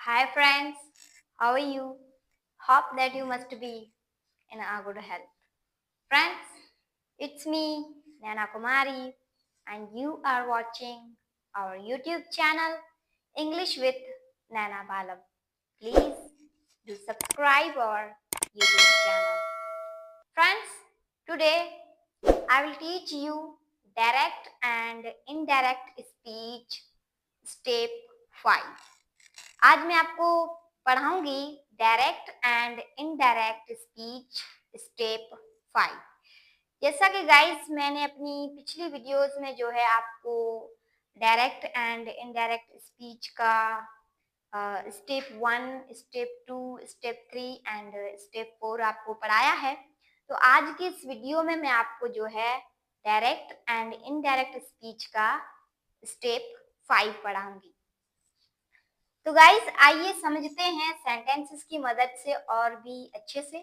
Hi friends, how are you? Hope that you must be in a good health. Friends, it's me, Nana Kumari, and you are watching our YouTube channel, English with Nana Balam. Please do subscribe our YouTube channel. Friends, today I will teach you direct and indirect speech step 5. आज मैं आपको पढ़ाऊंगी direct and indirect speech step 5। जैसा कि guys मैंने अपनी पिछली videos में जो है आपको डायरेक्ट एंड इनडायरेक्ट स्पीच का step 1, step 2, step 3 and step 4 आपको पढ़ाया है। तो आज की इस वीडियो में मैं आपको जो है डायरेक्ट एंड इनडायरेक्ट स्पीच का स्टेप 5 पढ़ाऊंगी। तो गाइस आइए समझते हैं सेंटेंसेस की मदद से और भी अच्छे से।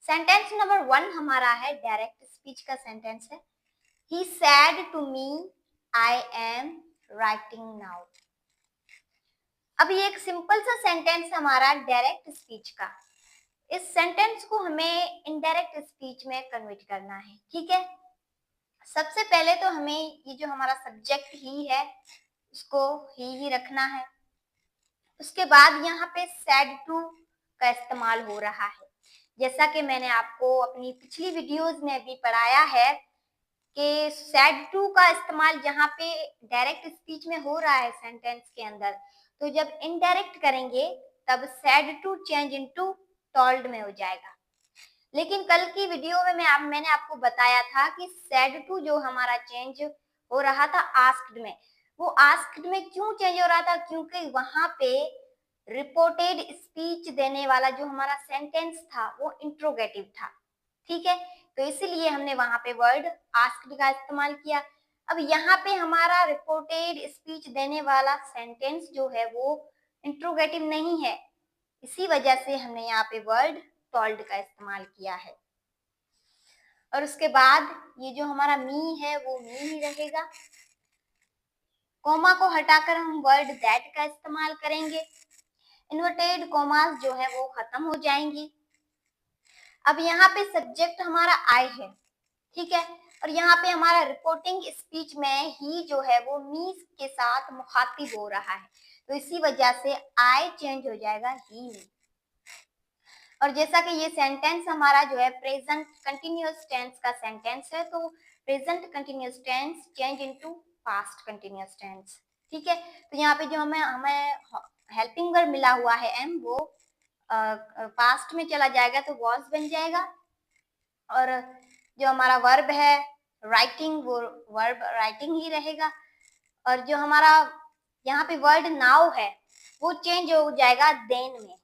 सेंटेंस नंबर 1 हमारा है डायरेक्ट स्पीच का सेंटेंस है। He said to me, I am writing now। अब ये एक सिंपल सा सेंटेंस हमारा डायरेक्ट स्पीच का। इस सेंटेंस को हमें इनडायरेक्ट स्पीच में कन्वर्ट करना है, ठीक है। सबसे पहले तो हमें ये जो हमारा सब्जेक्ट ही है उसको ही रखना है। उसके बाद यहाँ पे सैड टू का इस्तेमाल हो रहा है। जैसा कि मैंने आपको अपनी पिछली वीडियोस में भी पढ़ाया है कि सैड टू का इस्तेमाल जहाँ पे डायरेक्ट स्पीच में हो रहा है सेंटेंस के अंदर, तो जब इनडायरेक्ट करेंगे तब said to change into told में हो जाएगा। लेकिन कल की वीडियो में मैंने आपको बताया था कि सैड टू जो हमारा चेंज हो रहा था आस्क्ड में, वो आस्क्ड में क्यों चेंज हो रहा था? क्योंकि वहां पे रिपोर्टेड स्पीच देने वाला जो हमारा सेंटेंस था वो इंट्रोगेटिव था, ठीक है। तो इसीलिए हमने वहां पे वर्ड आस्क्ड का इस्तेमाल किया। अब यहाँ पे हमारा रिपोर्टेड स्पीच देने वाला सेंटेंस जो है वो इंट्रोगेटिव नहीं है, इसी वजह से हमने यहाँ पे वर्ड टोल्ड का इस्तेमाल किया है। और उसके बाद ये जो हमारा मी है वो मी ही रहेगा। कोमा को हटाकर हम वर्ड दैट का इस्तेमाल करेंगे। इन्वर्टेड कोमास जो है वो खत्म हो जाएंगी। अब यहाँ पे सब्जेक्ट हमारा आई है, ठीक है। और यहाँ पे हमारा रिपोर्टिंग स्पीच में ही जो है वो मी के साथ मुखातिब हो रहा है, तो इसी वजह से आई चेंज हो जाएगा ही में। और जैसा कि ये सेंटेंस हमारा जो है प्रेजेंट कंटिन्यूअस टेंस का सेंटेंस है, तो present continuous tense change into past continuous tense, ठीक है। तो यहाँ पे जो हमें हेल्पिंग वर्ब मिला हुआ है एम, वो पास्ट में चला जाएगा तो वॉज बन जाएगा। और जो हमारा वर्ब है राइटिंग, वो वर्ब राइटिंग ही रहेगा। और जो हमारा यहाँ पे वर्ड नाउ है वो चेंज हो जाएगा देन में।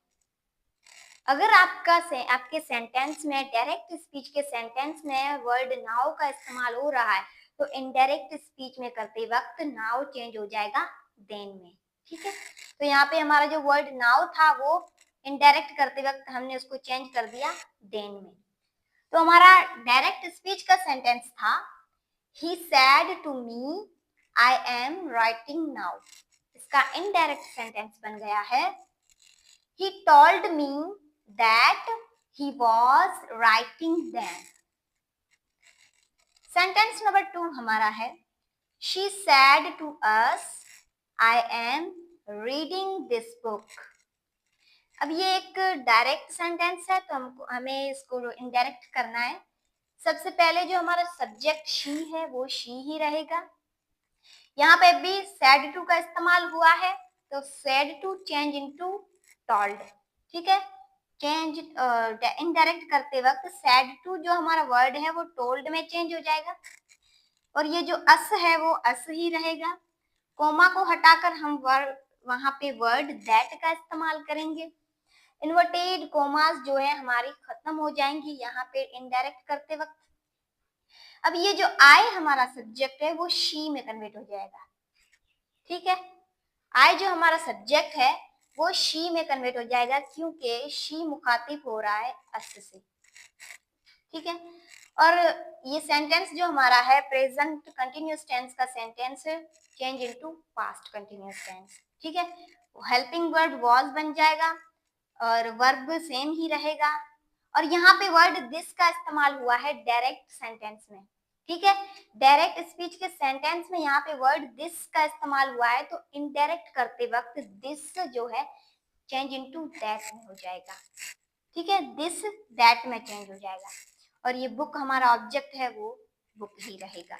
अगर आपके सेंटेंस में डायरेक्ट स्पीच के सेंटेंस में वर्ड नाउ का इस्तेमाल हो रहा है तो इनडायरेक्ट स्पीच में करते वक्त नाउ चेंज हो जाएगा देन में, ठीक है। तो यहाँ पे हमारा जो वर्ड नाउ था वो इनडायरेक्ट करते वक्त हमने उसको चेंज कर दिया देन में। तो हमारा डायरेक्ट स्पीच का सेंटेंस था he said to me I am writing now. इसका इनडायरेक्ट सेंटेंस बन गया है he told me that he was writing then। Sentence number 2 हमारा है she said to us I am reading this book। अब ये एक डायरेक्ट सेंटेंस है तो हमें इसको इनडायरेक्ट करना है। सबसे पहले जो हमारा सब्जेक्ट शी है वो शी ही रहेगा। यहाँ पे भी said to का इस्तेमाल हुआ है तो said to change into told, ठीक है। चेंज इनडायरेक्ट करते वक्त सैड टू जो हमारा वर्ड है वो टोल्ड में चेंज हो जाएगा। और ये जो अस है वो अस ही रहेगा। कोमा को हटाकर हम वहां पे वर्ड दैट का इस्तेमाल करेंगे। इन्वर्टेड कोमास जो है हमारी खत्म हो जाएंगी यहाँ पे इनडायरेक्ट करते वक्त। अब ये जो आई हमारा सब्जेक्ट है वो शी में कन्वर्ट हो जाएगा, ठीक है। आई जो हमारा सब्जेक्ट है वो शी में कन्वर्ट हो जाएगा क्योंकि शी मुखातिब हो रहा है अस से, ठीक है। और ये सेंटेंस जो हमारा है प्रेजेंट कंटिन्यूअस टेंस का सेंटेंस है change into past continuous tense. ठीक है, हेल्पिंग वर्ब वॉज बन जाएगा और वर्ब सेम ही रहेगा। और यहाँ पे वर्ड दिस का इस्तेमाल हुआ है डायरेक्ट सेंटेंस में, ठीक है। डायरेक्ट स्पीच के सेंटेंस में यहाँ पे वर्ड दिस का इस्तेमाल हुआ है, तो इनडायरेक्ट करते वक्त दिस जो है चेंज इनटू दैट में हो जाएगा, ठीक है, दिस दैट में चेंज हो जाएगा। और ये बुक हमारा ऑब्जेक्ट है, वो बुक ही रहेगा।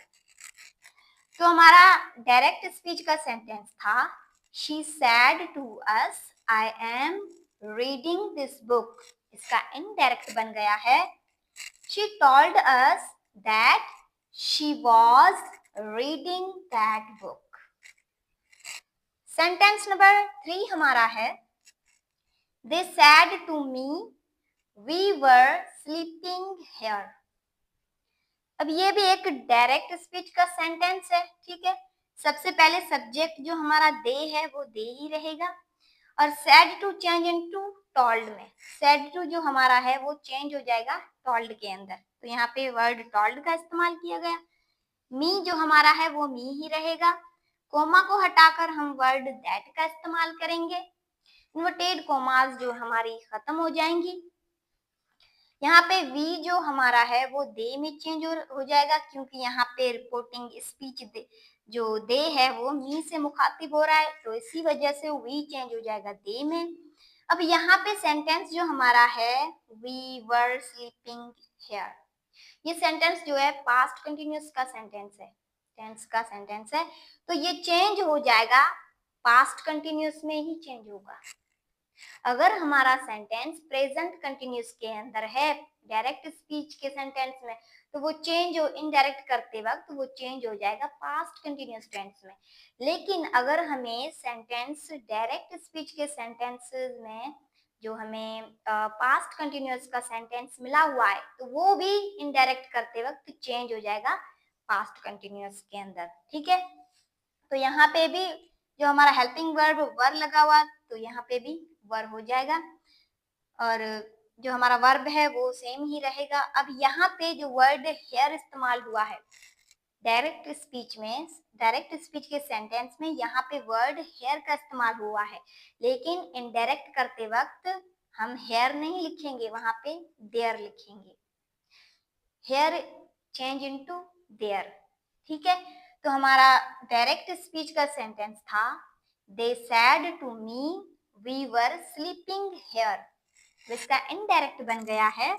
तो हमारा डायरेक्ट स्पीच का सेंटेंस था, she said to us I am reading this book. इसका इनडायरेक्ट बन गया है, she told us that she was reading that book. Sentence number 3 हमारा है, they said to me we were sleeping here. अब ये भी एक डायरेक्ट स्पीच का सेंटेंस है, ठीक है। सबसे पहले सब्जेक्ट जो हमारा दे है वो दे ही रहेगा, और said to change into told में, सैड टू जो हमारा है वो चेंज हो जाएगा टोल्ड के अंदर, तो यहाँ पे वर्ड टोल्ड का इस्तेमाल किया गया। मी जो हमारा है वो मी ही रहेगा, कोमा को हटाकर हम वर्ड दैट का इस्तेमाल करेंगे। इन्वर्टेड कोमास जो हमारी खत्म हो जाएंगी। यहाँ पे वी जो हमारा है वो दे में चेंज हो जाएगा, क्योंकि यहाँ पे रिपोर्टिंग स्पीच जो दे है वो मी से मुखातिब हो रहा है, तो इसी वजह से वी चेंज हो जाएगा दे में। अब यहाँ पे सेंटेंस जो हमारा है, वी वर स्लीपिंग हियर, ये सेंटेंस जो है पास्ट कंटिन्यूअस का सेंटेंस है, टेंस का सेंटेंस है, तो ये चेंज हो जाएगा, पास्ट कंटिन्यूअस में ही चेंज होगा। अगर हमारा सेंटेंस प्रेजेंट कंटिन्यूस के अंदर है डायरेक्ट स्पीच के सेंटेंस में, तो वो चेंज हो इनडायरेक्ट करते वक्त वो चेंज हो जाएगा पास्ट कंटिन्यूस टेंस में। लेकिन अगर हमें सेंटेंस डायरेक्ट स्पीच के सेंटेंसेस में जो हमें पास्ट कंटिन्यूस का सेंटेंस मिला हुआ है, तो वो भी इनडायरेक्ट करते वक्त चेंज हो जाएगा पास्ट कंटिन्यूस के अंदर, ठीक है। तो यहाँ पे भी जो हमारा हेल्पिंग वर्ब वर लगा हुआ, तो यहाँ पे भी वर हो जाएगा, और जो हमारा वर्ब है वो सेम ही रहेगा। अब यहाँ पे जो वर्ड हेयर इस्तेमाल हुआ है डायरेक्ट स्पीच में, डायरेक्ट स्पीच के सेंटेंस में यहाँ पे वर्ड हेयर का इस्तेमाल हुआ है, लेकिन इनडायरेक्ट करते वक्त हम हेयर नहीं लिखेंगे, वहां पे देयर लिखेंगे, हेयर चेंज इनटू देयर, ठीक है। तो हमारा डायरेक्ट स्पीच का सेंटेंस था, they said to me we were sleeping here. इसका इनडायरेक्ट बन गया है,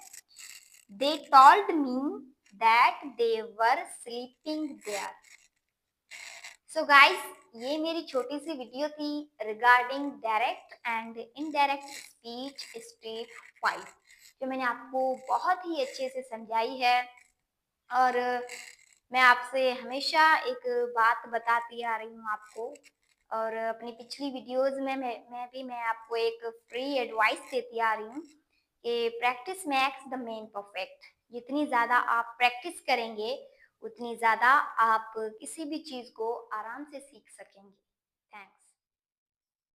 they told me that they were sleeping there. So guys, ये मेरी छोटी सी वीडियो थी regarding direct and indirect speech step 5, जो मैंने आपको बहुत ही अच्छे से समझाई है। और मैं आपसे हमेशा एक बात बताती आ रही हूँ आपको, और अपनी पिछली वीडियोस में मैं आपको एक फ्री एडवाइस देती आ रही हूँ कि practice makes the man perfect. जितनी ज़्यादा आप प्रैक्टिस करेंगे उतनी ज़्यादा आप किसी भी चीज़ को आराम से सीख सकेंगे। थैंक्स।